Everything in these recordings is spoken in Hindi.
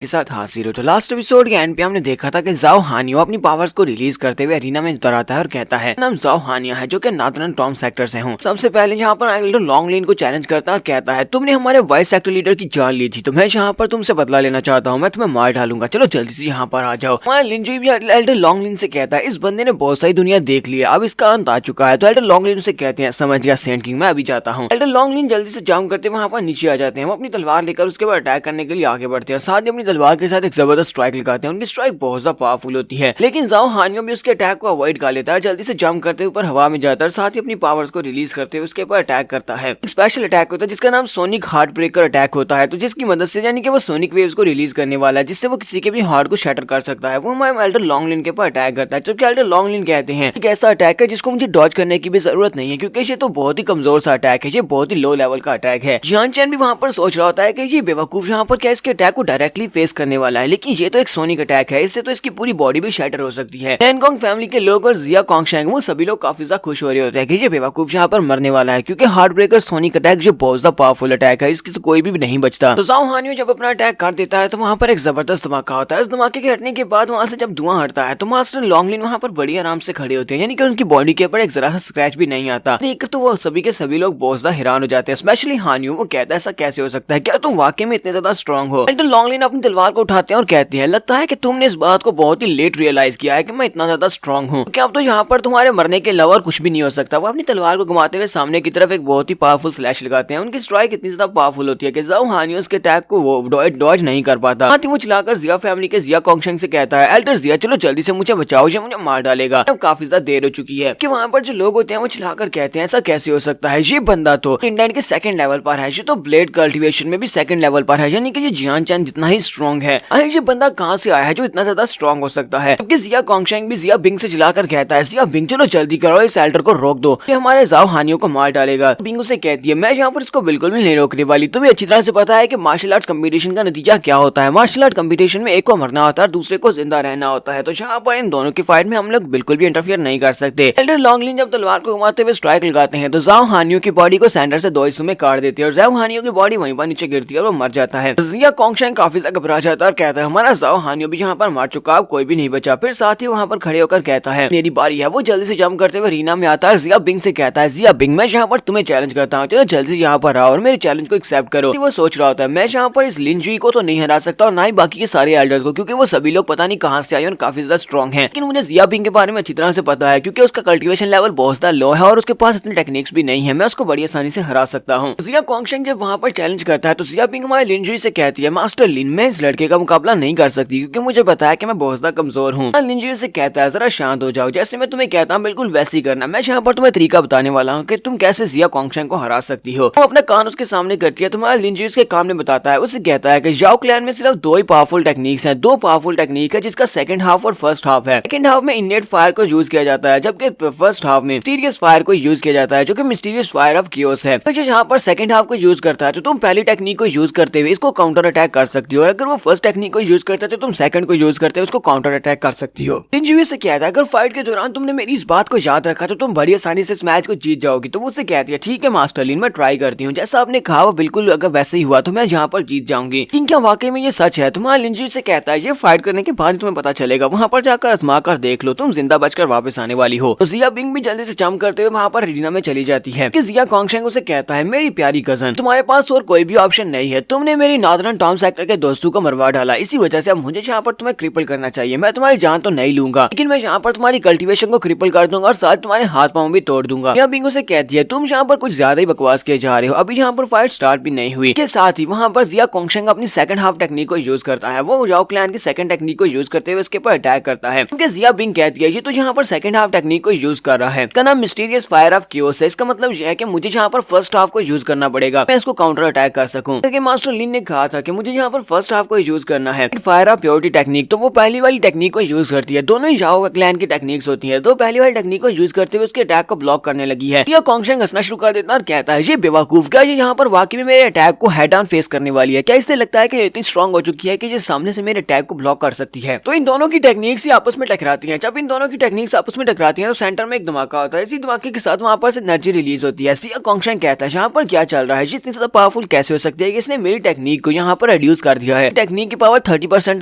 के साथ हाजिर हो। तो लास्ट एपिसोड के एंड पे हमने देखा था कि ज़ाओ हानियो अपनी पावर्स को रिलीज करते हुए अरीना में उतर आता है और कहता है नाम ज़ाओ हानिया है जो कि नाथरन टॉम सेक्टर से हूँ। सबसे पहले यहाँ पर एल्डर लॉन्गलिन को चैलेंज करता है और कहता है तुमने हमारे वाइस सेक्टर लीडर की जान ली थी तो मैं यहाँ पर तुमसे बदला लेना चाहता हूँ, मैं तुम्हें मार डालूंगा, चलो जल्दी से यहाँ पर आ जाओ। हमारा लिंजुई भी एल्डर लॉन्गलिन से कहता है इस बंदे ने बहुत सारी दुनिया देख ली है, अब इसका अंत आ चुका है। तो एल्डर लॉन्गलिन से कहते हैं समझ गया सेंट किंग, मैं अभी जाता हूँ। एल्डर लॉन्गलिन जल्दी से जाम करते वहाँ पर नीचे आ जाते हैं। वो अपनी तलवार लेकर उसके बाद अटैक करने के लिए आगे बढ़ते हैं, साथ ही अपनी तलवार के साथ एक जबरदस्त स्ट्राइक लगाते हैं। उनकी स्ट्राइक बहुत ज्यादा पावरफुल होती है, लेकिन ज़ाओ हानियो भी उसके अटैक को अवॉइड कर लेता है, जल्दी से जंप करते ऊपर हवा में जाता है, साथ ही अपनी पावर्स को रिलीज करते हुए उसके ऊपर अटैक करता है। एक स्पेशल अटैक होता है जिसका नाम सोनिक हार्ट ब्रेकर अटैक होता है, तो जिसकी मदद से यानी कि वो सोनिक वेव्स को रिलीज करने वाला है जिससे वो किसी के भी हार्ट को शटर कर सकता है। वो हमारे एल्डर लॉन्गलिन के ऊपर अटैक करता है, जबकि एल्डर लॉन्गलिन कहते हैं एक ऐसा अटैक है जिसको मुझे डॉज करने की भी जरूरत नहीं है क्योंकि ये तो बहुत ही कमजोर सा अटैक है, ये बहुत ही लो लेवल का अटैक है। जियान चैन भी वहाँ पर सोच रहा होता है कि ये बेवकूफ यहाँ पर क्या इसके अटैक को डायरेक्टली फेस करने वाला है, लेकिन ये तो एक सोनिक अटैक है, इससे तो इसकी पूरी बॉडी भी शटर हो सकती है। टेनकोंग फैमिली के लोग और जिया कोंगशेंग वो सभी लोग काफी ज्यादा खुश हो रहे होते हैं कि ये बेवकूफ यहाँ पर मरने वाला है क्योंकि हार्ट ब्रेकर सोनिक अटैक जो बहुत ज्यादा पावरफुल अटैक है, इससे कोई भी नहीं बचता। तो ज़ाओ हानियो जब अपना अटैक कर देता है तो वहाँ पर एक जबरदस्त धमाका होता है। इस धमाके के हटने के बाद वहाँ से जब धुआं हटता है तो मास्टर लॉन्गलिन वहाँ पर बड़ी आराम से खड़े होते हैं, यानी कि उनकी बॉडी के ऊपर एक जरा सा स्क्रैच भी नहीं आता। देखकर तो वो सभी के सभी लोग बहुत ज्यादा हैरान हो जाते हैं, स्पेशली हानियो। वो कहता है ऐसा कैसे हो सकता है, क्या तुम वाकई में इतने ज्यादा स्ट्रॉन्ग हो? एल्डर लॉन्गलिन अपनी तलवार को उठाते हैं और कहते हैं लगता है कि तुमने इस बात को बहुत ही लेट रियलाइज किया है कि मैं इतना ज्यादा स्ट्रॉन्ग हूँ, क्या अब तो यहाँ पर तुम्हारे मरने के अलावा और कुछ भी नहीं हो सकता। वो अपनी तलवार को घुमाते हुए सामने की तरफ एक बहुत ही पावरफुल स्लैश लगाते हैं। उनकी स्ट्राइक इतनी ज्यादा पावरफुल होती है कि ज़ाओ हानियो उसके अटैक को वो डॉज नहीं कर पाता। हाथ वो चलाकर जिया फैमिली के जिया कोंगशेंग से कहता है एल्डर जिया चलो जल्दी से मुझे बचाओ, ये मुझे मार डालेगा। अब काफी ज्यादा देर हो चुकी है कि वहाँ पर जो लोग होते हैं वो चलाकर कहते हैं ऐसा कैसे हो सकता है, ये बंदा तो इंडियन के सेकंड लेवल पर है, ये तो ब्लेड कल्टीवेशन में भी सेकंड लेवल पर है, यानी कि ये जियान चैन जितना ही स्ट्रॉन्ग है। ये बंदा कहाँ से आया है जो इतना ज्यादा स्ट्रॉन्ग हो सकता है? जबकि जिया कोंगशेंग भी जिया बिंग से चिल्लाकर कहता है जिया बिंग चलो जल्दी करो, इस एल्डर को रोक दो, ये हमारे ज़ाओ हानियो को मार डालेगा। बिंग उसे कहती है मैं यहाँ पर इसको बिल्कुल भी नहीं रोकने वाली, तुम्हें अच्छी तरह से पता है कि मार्शल आर्ट्स कंपटीशन का नतीजा क्या होता है। मार्शल आर्ट कंपटीशन में एक को मरना होता है और दूसरे को जिंदा रहना होता है, तो यहाँ पर इन दोनों की फाइट में हम लोग बिल्कुल भी इंटरफियर नहीं कर सकते। एल्डर लॉन्गलिन जब तलवार को घुमाते हुए स्ट्राइक लगाते हैं तो ज़ाओ हानियो की बॉडी को सेंटर से दो हिस्सों में काट देते हैं और ज़ाओ हानियो की बॉडी वहीं पर नीचे गिरती है और वो मर जाता है। जिया कोंगशेंग काफी ज्यादा घबरा जाता है और कहता है हमारा ज़ाओ हानियो भी यहाँ पर मर चुका, अब कोई भी नहीं बचा। फिर साथ ही वहाँ पर खड़े होकर कहता है मेरी बारी है। वो जल्दी से जंप करते हुए रीना में आता है, जिया बिंग से कहता है जिया बिंग मैं यहाँ पर तुम्हें चैलेंज करता हूँ, चलो जल्दी से यहाँ पर आओ और मेरे चैलेंज को एक्सेप्ट करो। वो सोच रहा होता है मैं यहाँ पर इस लिंजुई को तो नहीं हरा सकता और ना ही बाकी के सारे एल्डर्स को, क्योंकि वो सभी लोग पता नहीं कहाँ से आए और काफी ज्यादा स्ट्रॉन्ग है। लेकिन मुझे जिया बिंग के बारे में अच्छी तरह से पता है क्योंकि उसका कल्टीवेशन लेवल बहुत ज्यादा लो है और उसके पास इतनी टेक्निक्स भी नहीं है, मैं उसको बड़ी आसानी से हरा सकता हूँ। जिया कोंगशेंग जब वहाँ पर चैलेंज करता है तो जिया बिंग हमारे लिंजुई से कहती है मास्टर लिन मैं इस लड़के का मुकाबला नहीं कर सकती क्योंकि मुझे पता है कि मैं बहुत ज्यादा कमजोर हूँ। लिंजुई से कहता है जरा शांत हो जाओ, जैसे मैं तुम्हें कहता हूँ बिल्कुल वैसे ही करना। मैं यहाँ पर तुम्हें तरीका बताने वाला हूँ कि तुम कैसे जिया कोंगशेंग को हरा सकती हो। वो अपना कान उसके सामने करती है, तुम्हारा लिंजुई उसके काम में बताता है। उसे कहता है कि जाओ क्लैन में सिर्फ दो ही पावरफुल टेक्निक्स हैं, दो पावरफुल टेक्निक है जिसका सेकंड हाफ और फर्स्ट हाफ है। सेकंड हाफ में इनेट फायर को यूज किया जाता है जबकि फर्स्ट हाफ में मिस्टीरियस फायर को यूज किया जाता है जो कि मिस्टीरियस फायर ऑफ कियोस है। तो यहाँ पर सेकंड हाफ को यूज करता है तो तुम पहली टेक्निक को यूज करते हुए इसको काउंटर अटैक कर सकती हो, और अगर वो फर्स्ट टेक्निक को यूज करता है तो तुम सेकंड को यूज करते हुए उसको काउंटर अटैक कर सकती हो। लिंजुई से कहता है अगर फाइट के दौरान तुमने मेरी इस बात को याद रखा तो तुम बड़ी आसानी से इस मैच को जीत जाओगी। तो वो उससे कहती है ठीक है मास्टर लिन मैं ट्राई करती हूँ, जैसा आपने कहा वो बिल्कुल अगर वैसे ही हुआ तो मैं यहाँ पर जीत जाऊंगी। लेकिन क्या वाकई में ये सच है? तुम्हारा लिंजुई से कहता है ये फाइट करने के बाद तुम्हें पता चलेगा, वहाँ पर जाकर आजमा कर देख लो, तुम जिंदा बचकर वापस आने वाली हो। तो जिया बिंग भी जल्दी से जंप करते हुए वहाँ पर रीना में चली जाती है कि जिया कोंगशेंग उसे कहता है मेरी प्यारी कजन तुम्हारे पास और कोई भी ऑप्शन नहीं है, तुमने मेरी नादरन टॉम सेक्टर के दोस्तों को मरवा डाला, इसी वजह से अब मुझे यहाँ पर तुम्हें क्रिपल करना चाहिए। मैं तुम्हारी जान तो नहीं लूंगा लेकिन मैं यहाँ पर तुम्हारी कल्टीवेशन को क्रिपल कर दूंगा और साथ तुम्हारे हाथ पांव भी तोड़ दूंगा। यह बिंगो से कहती है तुम यहाँ पर कुछ ज्यादा ही बकवास किए जा रहे हो, अभी यहाँ पर फाइट स्टार्ट भी नहीं हुई। के साथ ही वहाँ पर जिया कोंगशेंग अपनी सेकंड हाफ टेक्निक को यूज करता है, वो जाओ क्लैन की सेकंड टेक्निक को यूज करते हुए उसके ऊपर अटैक करता है। क्योंकि जिया बिंग कहती है ये तो यहाँ पर सेकंड हाफ टेक्निक को यूज कर रहा है, इसका नाम मिस्टीरियस फायर ऑफ कियोस है। इसका मतलब यह है कि मुझे यहाँ पर फर्स्ट हाफ को यूज करना पड़ेगा मैं इसको काउंटर अटैक कर सकूं। मास्टर लिन ने कहा था कि मुझे यहाँ पर फर्स्ट हाफ को यूज करना है फायर ऑफ प्योरिटी टेक्निक, तो वो पहली वाली टेक्निक को यूज करती है। दोनों ही जाओ क्लैन की टेक्निक्स होती है, तो पहली वाली टेक्निक को यूज करते हुए उसके अटैक को ब्लॉक करने लगी है। यह कोंगशेंग हंसना शुरू कर देता है और कहता है ये बेवकूफ क्या ये यहाँ पर वाकई में मेरे अटैक को हेड ऑन फेस करने वाली है, क्या इससे लगता है कि इतनी स्ट्रॉन्ग हो चुकी है कि ये सामने से मेरे अटैक को ब्लॉक कर सकती है। तो इन दोनों की टेक्निक्स ही आपस में टकराती हैं। जब इन दोनों की टेक्निक्स आपस में टकराती हैं तो सेंटर में एक धमाका होता है, इसी धमाके के साथ वहाँ पर से एनर्जी रिलीज होती है। जिया कोंगशेंग कहता है यहाँ पर क्या चल रहा है, ये इतनी ज्यादा पावरफुल कैसे हो सकती है कि इसने मेरी टेक्निक को यहाँ पर रिड्यूस कर दिया है। टेक्निक की पावर 30%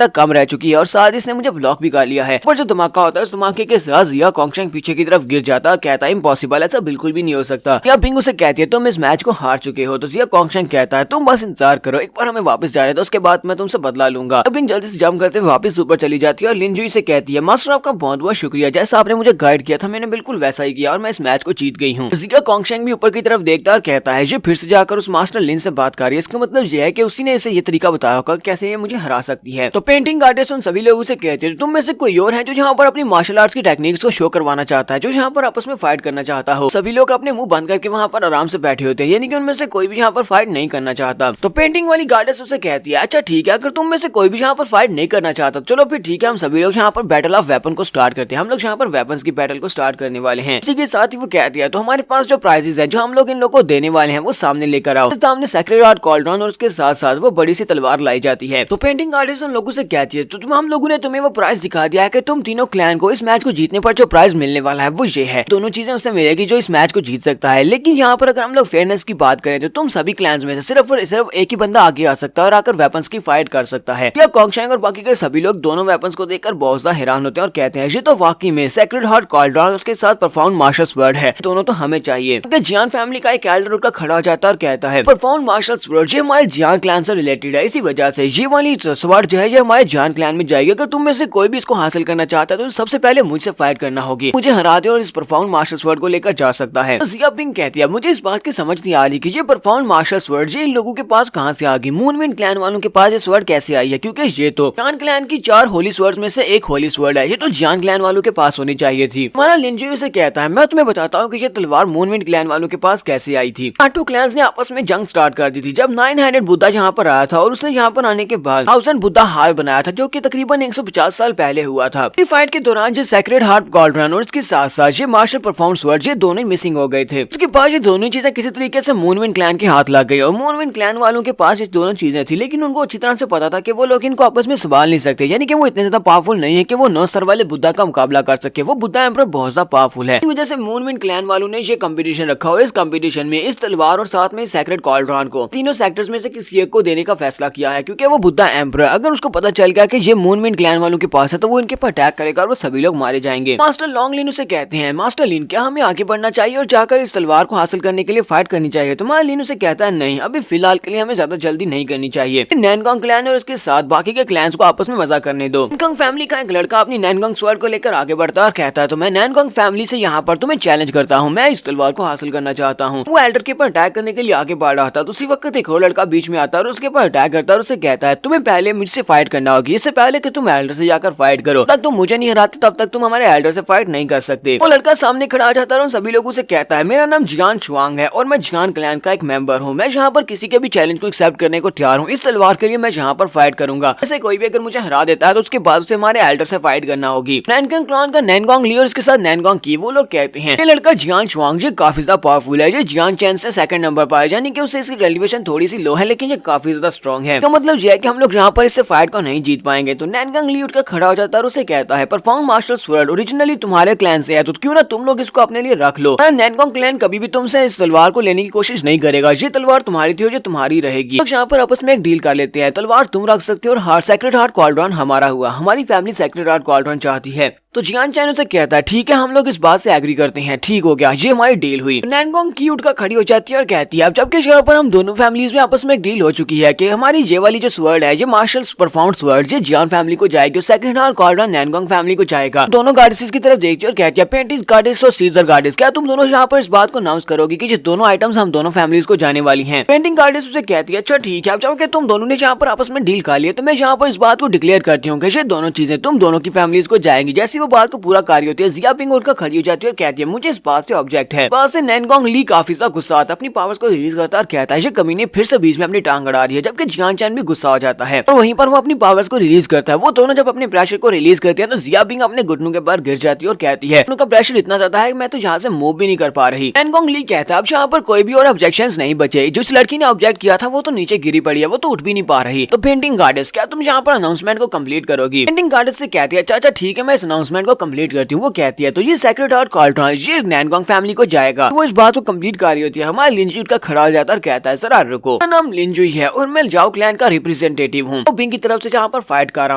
तक कम रह चुकी है और साथ ही इसने मुझे ब्लॉक भी कर लिया है। पर जो धमाका होता है उस धमाके के साथ जिया कोंगशेंग पीछे की तरफ गिर जाता है और कहता है इम्पॉसिबल, ऐसा बिल्कुल भी नहीं हो सकता। या पिंग उसे कहती है तुम इस मैच को हार चुके हो। तो जिया कोंगशेंग कहता है तुम बस इंतजार करो, एक बार हमें वापस जाने दो, उसके बाद मैं तुमसे बदला लूंगा। पिंग जल्दी से जंप करते हुए वापस ऊपर चली जाती है और लिनजुई से कहती है मास्टर आपका बहुत बहुत शुक्रिया, जैसा आपने मुझे गाइड किया था मैंने बिल्कुल वैसा ही किया और मैं इस मैच को जीत गई हूँ। जिया कोंगशेंग भी ऊपर की तरफ देखता है और कहता है ये फिर से जाकर उस मास्टर लिन से बात कर रही है, इसका मतलब यह है कि उसी ने इसे ये तरीका बताया होगा कैसे ये मुझे हरा सकती है। तो पेंटिंग आर्टिस्ट उन सभी लोगों से कहते हैं तुम में से कोई और है जो यहाँ पर अपनी मार्शल आर्ट्स की टेक्निक्स को शो करवाना चाहता है, जो यहाँ पर आपस में फाइट करना चाहता हो। सभी लोग अपने मुंह बंद करके वहाँ पर आराम से बैठे होते हैं, यानी कि उनमें से कोई भी यहाँ पर फाइट नहीं करना चाहता। तो पेंटिंग वाली गार्डेस उसे कहती है अच्छा ठीक है, अगर तुम में से कोई भी यहाँ पर फाइट नहीं करना चाहता चलो फिर ठीक है, हम सभी लोग यहाँ पर बैटल ऑफ वेपन को स्टार्ट करते हैं। हम लोग यहाँ पर वेपन्स की बैटल को स्टार्ट करने वाले हैं। इसी के साथ ही वो कहती है तो हमारे पास जो प्राइजेस है जो हम लोग इन लोगों को देने वाले हैं वो सामने लेकर आओ। सामने सेक्रेड हार्ट कॉल्ड्रॉन और उसके साथ साथ वो बड़ी सी तलवार लाई जाती है। तो पेंटिंग आर्टिस्ट उन लोगों से कहती है तो तुम हम लोगों ने तुम्हें वो प्राइज दिखा दिया है कि तुम तीनों क्लैन को इस मैच को जीतने पर जो प्राइज मिलने वाला है वो ये है। दोनों चीजें उसे मिलेगी जो इस मैच को जीत सकता है। लेकिन यहाँ पर अगर हम लोग फेयरनेस की बात करें तो तुम सभी क्लैंस में से सिर्फ और सिर्फ एक ही बंदा आगे आ सकता है और आकर वेपन्स की फाइट कर सकता है। या कोंगशेंग और बाकी के सभी लोग दोनों वेपन्स को देखकर बहुत ज्यादा हैरान होते हैं और कहते हैं ये तो वाकई में सेक्रेड हार्ट कॉल्ड्रॉन उसके साथ परफॉर्म मार्शल स्वर्ड है, दोनों तो हमें चाहिए। जियान फैमिली का एक एल्डर उठकर खड़ा हो जाता है और कहता है परफॉर्म मार्शल स्वर्ड ये हमारे जियान क्लैन से रिलेटेड है, इसी वजह से ये वाली स्वर्ड जो है ये हमारे जियान क्लैन में जाएगी। अगर तुम में से कोई भी इसको हासिल करना चाहता है तो सबसे पहले मुझसे फाइट करना होगी, मुझे हरा दे और इस परफॉर्म मार्शल स्वर्ड को लेकर जा सकता है। तो जिया पिंग कहती है मुझे इस बात की समझ नहीं आ रही कि ये परफॉर्म मार्शल स्वर्ड ये इन लोगों के पास कहाँ से आ गई, मूनविंड क्लैन वालों के पास ये स्वर्ड कैसे आई है, क्योंकि ये तो जियान क्लैन की 4 होली स्वर्ड्स में से एक होली स्वर्ड है, ये तो जियान क्लैन वालों के पास होनी चाहिए थी। हमारा लिनजुई से कहता है मैं तुम्हें बताता हूँ कि ये तलवार मूनविंड क्लैन वालों के पास कैसे आई थी। 2 क्लैंस ने आपस में जंग स्टार्ट कर दी थी जब 900 बुद्धा यहाँ पर आया था और उसने यहाँ पर आने के बाद 1000 बुद्धा हार बनाया था जो कि तकरीबन 150 साल पहले हुआ था। फाइट के दौरान जो सेक्रेड हार्ट कॉल्ड्रॉन और इसके साथ साथ ये मार्शल परफॉर्म स्वर्ड ये दोनों मिसिंग हो गए थे। उसके बाद ये दोनों चीजें किसी तरीके से मूनविंड क्लैन के हाथ लग गई और मूनविंड क्लैन वालों के पास ये दोनों चीजें थी, लेकिन उनको अच्छी तरह से पता था कि वो लोग इनको आपस में संभाल नहीं सकते, यानी कि वो इतने ज्यादा पावरफुल नहीं है कि वो 9 सर वाले बुद्धा का मुकाबला कर सके। वो बुद्धा एम्परर बहुत ज्यादा पावरफुल है, इस वजह से मूनविंड क्लैन वालों ने ये कंपटीशन रखा और इस कंपटीशन में इस तलवार और साथ में सेक्रेड कॉल्ड्रॉन को तीनों सेक्टर्स में से किसी एक को देने का फैसला किया है, क्योंकि वो बुद्धा एम्परर अगर उसको पता चल गया कि ये मूनविंड क्लैन वालों के पास है तो वो इनके पर अटैक करेगा और वो सभी लोग मारे जाएंगे। मास्टर लॉन्गलिन उसे कहते हैं मास्टर लिन क्या हमें आगे बढ़ना चाहिए और जाकर इस तलवार को हासिल करने के लिए फाइट करनी चाहिए। तो मास्टर लिन उसे कहता है नहीं, अभी फिलहाल के लिए हमें ज्यादा जल्दी नहीं करनी चाहिए। नैनगोंग क्लैन और उसके साथ बाकी के क्लैंस को आपस में मजा करने दो। नैनगोंग फैमिली का एक लड़का अपनी नैनगोंग स्वर्ड को लेकर आगे बढ़ता है और कहता है तो मैं नैनगोंग फैमिली से यहाँ पर तुम्हें चैलेंज करता हूँ, मैं इस तलवार को हासिल करना चाहता हूँ। वो एल्डर के ऊपर अटैक करने के लिए आगे बढ़ रहा था तो उसी वक्त एक और लड़का बीच में आता है और उसके ऊपर अटैक करता है और उसे कहता है तुम्हें पहले मुझसे फाइट करना होगी, इससे पहले कि तुम एल्डर से जाकर फाइट करो, तब तुम मुझे नहीं हराते तब तक तुम हमारे एल्डर से फाइट नहीं कर सकते। वो लड़का सामने खड़ा आ जाता है और सभी लोगों से कहता है मेरा नाम जियान शुआंग है और मैं जियान क्लैन का एक मेंबर हूँ, मैं यहाँ पर किसी के भी चैलेंज को एक्सेप्ट करने को तैयार हूँ, इस तलवार के लिए मैं यहाँ पर फाइट करूंगा। ऐसे कोई भी अगर मुझे हरा देता है तो उसके बाद उसे हमारे एल्डर से फाइट करना होगी। नैनगोंग क्लैन का नैनगोंग ली और इसके साथ नैनगोंग की वो लोग कहते हैं ये लड़का जियान शुआंग ये काफी ज्यादा पावरफुल है, ये जियान चैन से सेकंड नंबर पर है, यानी कि उससे इसकी एलिवेशन थोड़ी सी लो है लेकिन ये काफी ज्यादा स्ट्रॉन्ग है। तो मतलब ये है कि हम लोग यहाँ पर इससे फाइट को नहीं जीत पाएंगे। तो नैनगोंग ली उठकर खड़ा हो जाता है और उसे कहता है परफॉर्म मार्शल स्वर्ड ओरिजिनली तुम्हारे क्लैन से है तो क्यों ना तुम लोग इसको अपने लिए रख लो। नैनगोंग क्लैन कभी भी तुमसे इस तलवार को लेने की कोशिश नहीं करेगा, ये तलवार तुम्हारी थी और ये तुम्हारी रहेगी। तो यहाँ पर आपस में एक डील कर लेते हैं, तलवार तुम रख सकते हो और हार्ट सेक्रेड हार्ट कॉल्ड्रॉन हमारा हुआ, हमारी फैमिली सेक्रेड हार्ट कॉल्ड्रॉन चाहती है। तो जियान चैन उसे कहता है ठीक है हम लोग इस बात से एग्री करते हैं, ठीक हो गया, ये हमारी डील हुई। नैनगोंग की उठकर खड़ी हो जाती है और कहती है अब जबकि यहाँ पर हम दोनों फैमिलीज में आपस में एक डील हो चुकी है कि हमारी ये वाली जो स्वर्ड है ये मार्शल परफॉर्म स्वर्ड ये जियान फैमिली को जाएगी, सेकंड हार्ट कॉल्ड्रॉन नैनगोंग फैमिली को जाएगा। दोनों गार्डिस की तरफ देखती है और कहती है पेंटिंग गार्डिस और सीजर गार्डिस क्या तुम दोनों यहाँ पर इस बात को अनाउंस करोगी कि ये दोनों आइटम्स हम दोनों फैमिलीज को जाने वाली हैं। पेंटिंग गार्डिस उसे कहती है अच्छा ठीक है, अब जबकि तुम दोनों ने यहाँ पर आपस में डील कर लिया तो मैं यहाँ पर इस बात को डिक्लेयर करती हूँ कि ये दोनों चीजें तुम दोनों की फैमिलीज को जाएंगी। जैसी वो बात को पूरा होती है जिया पिंग उठकर खड़ी हो जाती है और कहती है मुझे इस बात से ऑब्जेक्ट है। बात से नैनगोंग ली काफी सा गुस्सा आता है, अपनी पावर्स को रिलीज करता है और कहता है ये कमीने फिर से बीच में अपनी टांग अड़ा रही है, जबकि जियान चैन भी गुस्सा हो जाता है और वहीं पर वो अपनी पावर्स को रिलीज करता है। वो दोनों जब अपने प्रेशर को रिलीज करते हैं तो जिया पिंग अपने घुटनों के बाहर गिर जाती है और कहती है उनका प्रेशर इतना ज्यादा है मैं तो यहाँ से मूव भी नहीं कर पा रही। नैनगोंग ली कहता है अब यहाँ पर कोई भी और ऑब्जेक्शंस नहीं बचे, जिस लड़की ने ऑब्जेक्ट किया था वो तो नीचे गिरी पड़ी है, वो तो उठ भी नहीं पा रही। तो पेंटिंग गार्डिस क्या तुम यहाँ पर अनाउंसमेंट को कंप्लीट करोगी? पेंटिंग गार्डिस से कहती है अच्छा ठीक है मैं इस अनाउंसमेंट अनाउंसमेंट को कंप्लीट करती हूँ। वो कहती है तो ये सेक्रेट हार्ट कॉल्ट्रॉन ये नैनगोंग फैमिली को जाएगा। तो वो इस बात को कंप्लीट कर रही होती है, हमारा लिंजुई उठकर खड़ा हो जाता है और कहता है सर रुको, मेरा नाम लिंजुई है और मैं जाओ क्लैन का रिप्रेजेंटेटिव हूँ। तो बिंग की तरफ से जहाँ पर फाइट कर रहा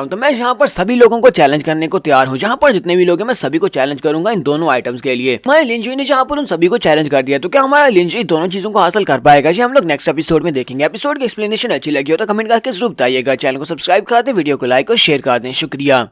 हूँ, तो मैं यहाँ पर सभी लोगों को चैलेंज करने को तैयार हूँ। जहाँ पर जितने भी लोग हैं मैं सभी को चैलेंज करूंगा इन दोनों आइटम्स के लिए। हमारे लिंजुई ने जहाँ पर उन सभी को चैलेंज कर दिया, तो क्या हमारा लिंजुई दोनों चीजों को हासिल कर पाएगा? जी हम लोग नेक्स्ट एपिसोड में देखेंगे। एपिसोड की एक्सप्लेनेशन अच्छी लगी हो तो कमेंट करके जरूर बताइएगा। चैनल को सब्सक्राइब कर दें, वीडियो को लाइक और शेयर कर दें। शुक्रिया।